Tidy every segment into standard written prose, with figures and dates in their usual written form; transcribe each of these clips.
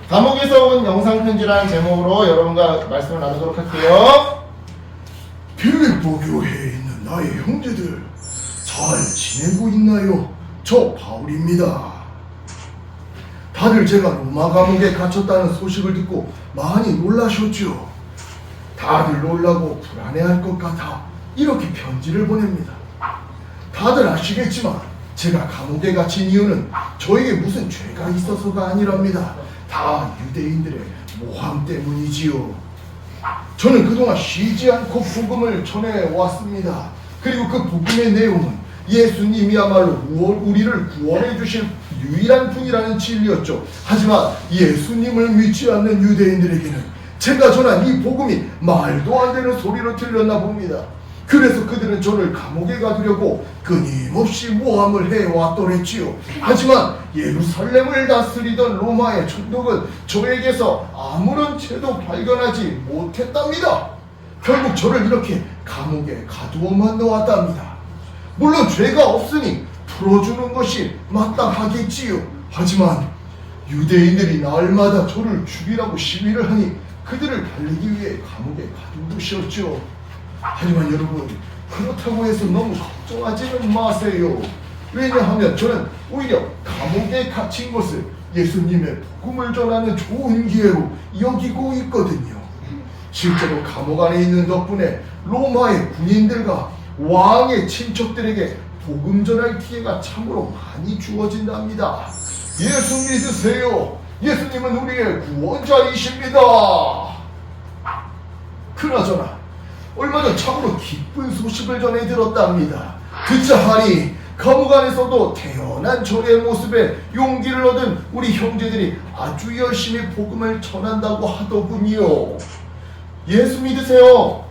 감옥에서 온 영상편지라는 제목으로 여러분과 말씀을 나누도록 할게요. 빌립보 교회에 있는 나의 형제들 잘 지내고 있나요? 저 바울입니다. 다들 제가 로마 감옥에 갇혔다는 소식을 듣고 많이 놀라셨죠? 다들 놀라고 불안해할 것 같아 이렇게 편지를 보냅니다. 다들 아시겠지만 제가 감옥에 갇힌 이유는 저에게 무슨 죄가 있어서가 아니랍니다. 다 유대인들의 모함 때문이지요. 저는 그동안 쉬지 않고 복음을 전해왔습니다. 그리고 그 복음의 내용은 예수님이야말로 우리를 구원해 주실 유일한 분이라는 진리였죠. 하지만 예수님을 믿지 않는 유대인들에게는 제가 전한 이 복음이 말도 안 되는 소리로 들렸나 봅니다. 그래서 그들은 저를 감옥에 가두려고 끊임없이 모함을 해왔더랬지요. 하지만 예루살렘을 다스리던 로마의 총독은 저에게서 아무런 죄도 발견하지 못했답니다. 결국 저를 이렇게 감옥에 가두어만 놓았답니다. 물론 죄가 없으니 풀어주는 것이 마땅하겠지요. 하지만 유대인들이 날마다 저를 죽이라고 시위를 하니 그들을 달리기 위해 감옥에 가두셨죠. 하지만 여러분, 그렇다고 해서 너무 걱정하지는 마세요. 왜냐하면 저는 오히려 감옥에 갇힌 것을 예수님의 복음을 전하는 좋은 기회로 여기고 있거든요. 실제로 감옥 안에 있는 덕분에 로마의 군인들과 왕의 친척들에게 복음 전할 기회가 참으로 많이 주어진답니다. 예수 믿으세요. 예수님은 우리의 구원자이십니다. 그나저나 얼마 전 참으로 기쁜 소식을 전해 들었답니다. 듣자 하니 감옥 안에서도 태어난 저의 모습에 용기를 얻은 우리 형제들이 아주 열심히 복음을 전한다고 하더군요. 예수 믿으세요.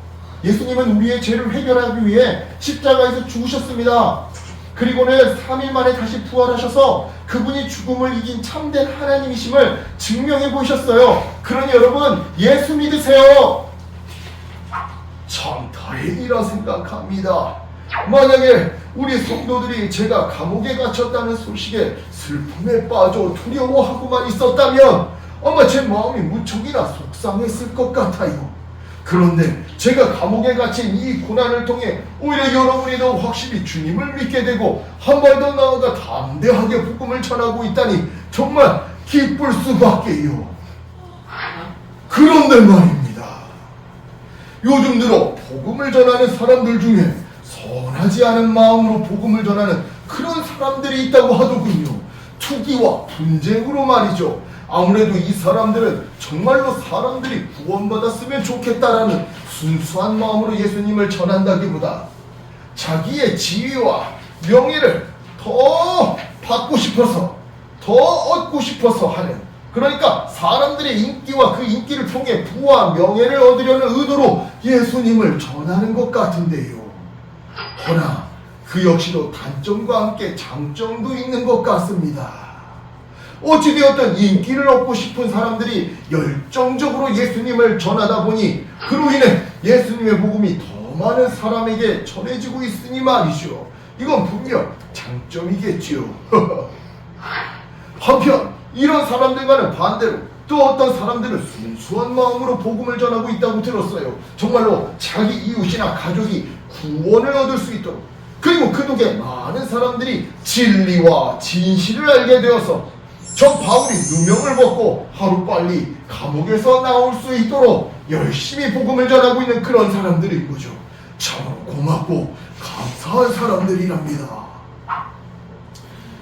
예수님은 우리의 죄를 해결하기 위해 십자가에서 죽으셨습니다. 그리고는 3일 만에 다시 부활하셔서 그분이 죽음을 이긴 참된 하나님이심을 증명해 보셨어요. 그러니 여러분, 예수 믿으세요. 참 다행이라 생각합니다. 만약에 우리 성도들이 제가 감옥에 갇혔다는 소식에 슬픔에 빠져 두려워하고만 있었다면 아마 제 마음이 무척이나 속상했을 것 같아요. 그런데 제가 감옥에 갇힌 이 고난을 통해 오히려 여러분이 더 확실히 주님을 믿게 되고 한 발 더 나아가 담대하게 복음을 전하고 있다니 정말 기쁠 수밖에요. 그런데 말입니다. 요즘 들어 복음을 전하는 사람들 중에 선하지 않은 마음으로 복음을 전하는 그런 사람들이 있다고 하더군요. 투기와 분쟁으로 말이죠. 아무래도 이 사람들은 정말로 사람들이 구원받았으면 좋겠다라는 순수한 마음으로 예수님을 전한다기보다 자기의 지위와 명예를 더 받고 싶어서, 더 얻고 싶어서 하는, 그러니까 사람들의 인기와 그 인기를 통해 부와 명예를 얻으려는 의도로 예수님을 전하는 것 같은데요. 허나 그 역시도 단점과 함께 장점도 있는 것 같습니다. 어찌되었든 인기를 얻고 싶은 사람들이 열정적으로 예수님을 전하다 보니 그로 인해 예수님의 복음이 더 많은 사람에게 전해지고 있으니 말이죠. 이건 분명 장점이겠지요. 한편 이런 사람들과는 반대로 또 어떤 사람들은 순수한 마음으로 복음을 전하고 있다고 들었어요. 정말로 자기 이웃이나 가족이 구원을 얻을 수 있도록, 그리고 그 덕에 많은 사람들이 진리와 진실을 알게 되어서 저 바울이 누명을 벗고 하루빨리 감옥에서 나올 수 있도록 열심히 복음을 전하고 있는 그런 사람들인 거죠. 참 고맙고 감사한 사람들이랍니다.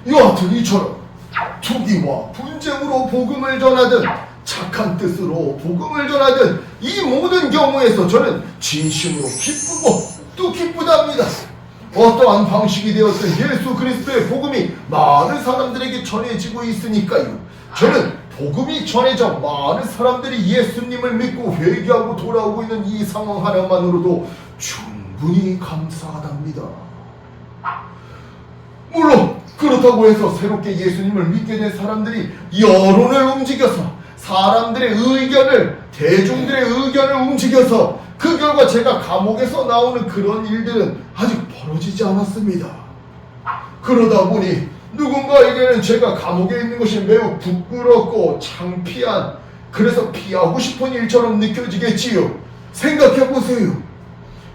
여하튼 이처럼 투기와 분쟁으로 복음을 전하든 착한 뜻으로 복음을 전하든 이 모든 경우에서 저는 진심으로 기쁘고 또 기쁘답니다. 어떠한 방식이 되었든 예수 그리스도의 복음이 많은 사람들에게 전해지고 있으니까요. 저는 복음이 전해져 많은 사람들이 예수님을 믿고 회개하고 돌아오고 있는 이 상황 하나만으로도 충분히 감사하답니다. 물론 그렇다고 해서 새롭게 예수님을 믿게 된 사람들이 여론을 움직여서 사람들의 의견을, 대중들의 의견을 움직여서 그 결과 제가 감옥에서 나오는 그런 일들은 아직 벌어지지 않았습니다. 그러다 보니 누군가에게는 제가 감옥에 있는 것이 매우 부끄럽고 창피한, 그래서 피하고 싶은 일처럼 느껴지겠지요. 생각해보세요.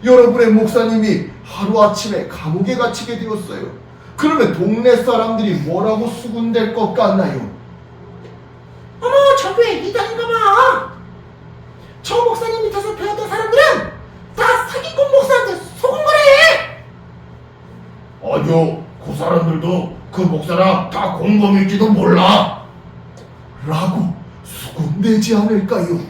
여러분의 목사님이 하루아침에 감옥에 갇히게 되었어요. 그러면 동네 사람들이 뭐라고 수군댈 것 같나요? 어머, 저 교회 이단인가 봐. 저 목사님 밑에서 배웠던 사람들은 다 사기꾼 목사한테 속은 거래. 아니요, 그 사람들도 그 목사랑 다 공범일지도 몰라. 라고 수군대지 않을까요?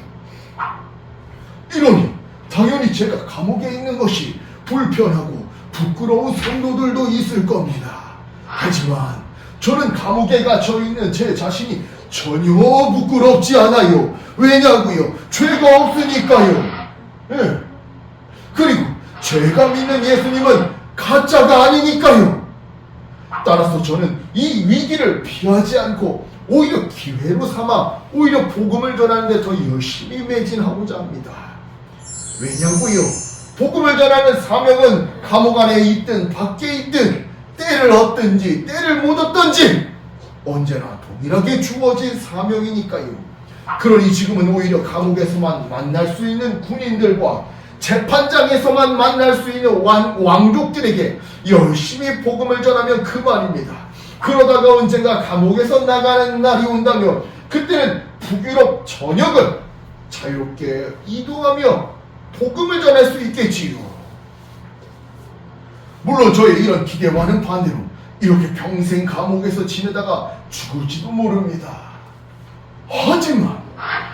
이러니 당연히 제가 감옥에 있는 것이 불편하고 부끄러운 성도들도 있을 겁니다. 하지만 저는 감옥에 갇혀 있는 제 자신이 전혀 부끄럽지 않아요. 왜냐고요? 죄가 없으니까요. 예. 그리고 제가 믿는 예수님은 가짜가 아니니까요. 따라서 저는 이 위기를 피하지 않고 오히려 기회로 삼아 오히려 복음을 전하는 데 더 열심히 매진하고자 합니다. 왜냐고요? 복음을 전하는 사명은 감옥 안에 있든 밖에 있든 때를 얻든지 때를 못 얻든지 언제나 동일하게 주어진 사명이니까요. 그러니 지금은 오히려 감옥에서만 만날 수 있는 군인들과 재판장에서만 만날 수 있는 왕족들에게 열심히 복음을 전하면 그만입니다. 그러다가 언젠가 감옥에서 나가는 날이 온다면 그때는 북유럽 전역을 자유롭게 이동하며 복음을 전할 수 있겠지요. 물론 저의 이런 기대와는 반대로 이렇게 평생 감옥에서 지내다가 죽을지도 모릅니다. 하지만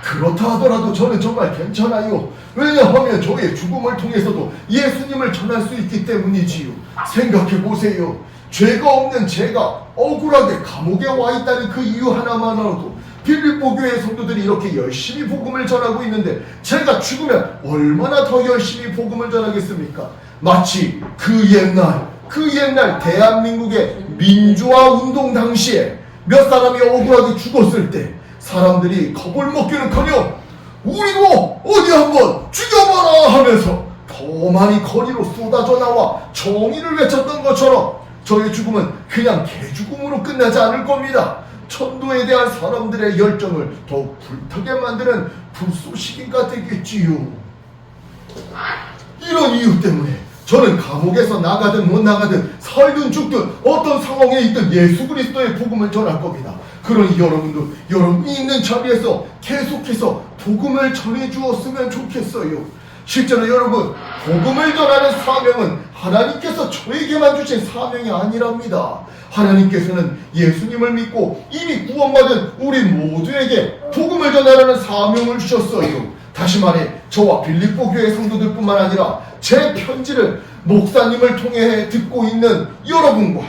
그렇다 하더라도 저는 정말 괜찮아요. 왜냐하면 저의 죽음을 통해서도 예수님을 전할 수 있기 때문이지요. 생각해보세요. 죄가 없는 제가 억울하게 감옥에 와 있다는 그 이유 하나만으로도 빌립보 교회 성도들이 이렇게 열심히 복음을 전하고 있는데 제가 죽으면 얼마나 더 열심히 복음을 전하겠습니까? 마치 그 옛날 대한민국의 민주화 운동 당시에 몇 사람이 억울하게 죽었을 때 사람들이 겁을 먹기는커녕 우리도 어디 한번 죽여봐라 하면서 더 많이 거리로 쏟아져 나와 정의를 외쳤던 것처럼 저의 죽음은 그냥 개죽음으로 끝나지 않을 겁니다. 천도에 대한 사람들의 열정을 더욱 불타게 만드는 불쏘시개가 되겠지요. 이런 이유 때문에 저는 감옥에서 나가든 못 나가든 살든 죽든 어떤 상황에 있든 예수 그리스도의 복음을 전할 겁니다. 그러니 여러분도 여러분이 있는 자리에서 계속해서 복음을 전해 주었으면 좋겠어요. 실제로 여러분, 복음을 전하는 사명은 하나님께서 저에게만 주신 사명이 아니랍니다. 하나님께서는 예수님을 믿고 이미 구원받은 우리 모두에게 복음을 전하라는 사명을 주셨어요. 다시 말해 저와 빌립보 교회 성도들뿐만 아니라 제 편지를 목사님을 통해 듣고 있는 여러분과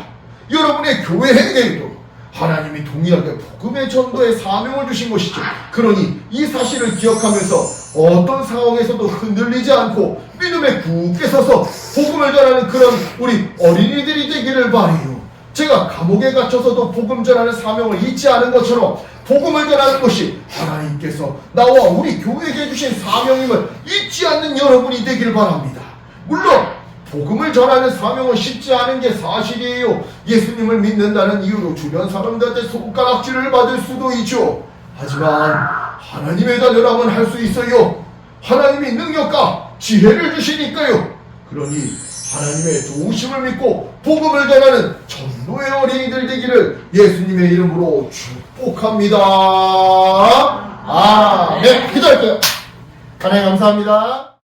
여러분의 교회에게도 하나님이 동일하게 복음의 전도에 사명을 주신 것이죠. 그러니 이 사실을 기억하면서 어떤 상황에서도 흔들리지 않고 믿음에 굳게 서서 복음을 전하는 그런 우리 어린이들이 되기를 바라요. 제가 감옥에 갇혀서도 복음 전하는 사명을 잊지 않은 것처럼 복음을 전하는 것이 하나님께서 나와 우리 교회에게 주신 사명임을 잊지 않는 여러분이 되기를 바랍니다. 물론 복음을 전하는 사명은 쉽지 않은 게 사실이에요. 예수님을 믿는다는 이유로 주변 사람들한테 손가락질을 받을 수도 있죠. 하지만 하나님의 자녀라면 할 수 있어요. 하나님이 능력과 지혜를 주시니까요. 그러니 하나님의 도우심을 믿고 복음을 전하는 전도의 어린이들 되기를 예수님의 이름으로 축복합니다. 아멘. 기도할게요. 하나님 감사합니다.